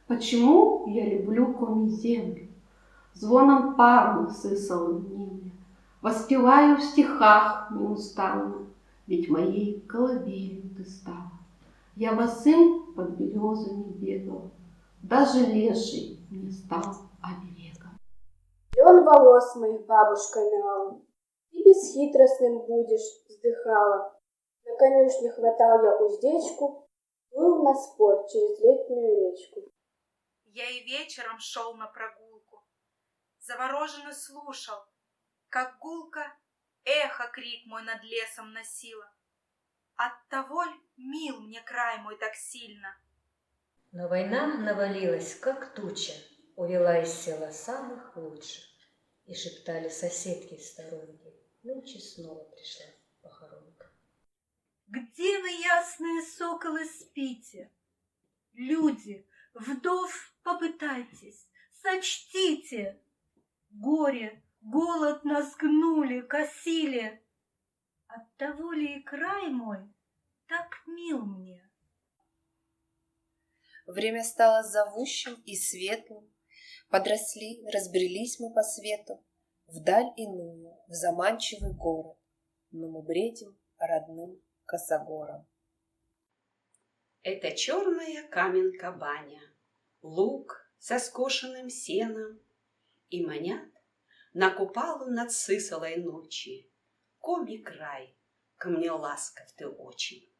Почему я люблю коми землю? Звоном пару сысал внемля, воспеваю в стихах неустанно, ведь моей колыбелью ты стала. Я босым под березами бегал, даже леший мне стал оберегом. Лен волос моих бабушка мяла, ты бесхитростным будешь, вздыхала. На конюшне хватал я уздечку, плыл на спор через летнюю речку. Я и вечером шел на прогулку, завороженно слушал, как гулко эхо крик мой над лесом носило. Оттого ль мил мне край мой так сильно? Но война навалилась, как туча, увела из села самых лучших. И шептали соседки в сторонке: нынче снова пришла похоронка. Где вы, ясные соколы, спите? Люди, вдов попытайтесь, сочтите. Горе, голод нас гнули, косили. Оттого ли и край мой так мил мне? Время стало зовущим и светлым. Подросли, разбрелись мы по свету, вдаль иную, в заманчивый город, но мы бредим родным косогором. Это черная каменка-баня, луг со скошенным сеном, и манят на купалу над сысалой ночи. Коми край, ко мне ласков ты очень.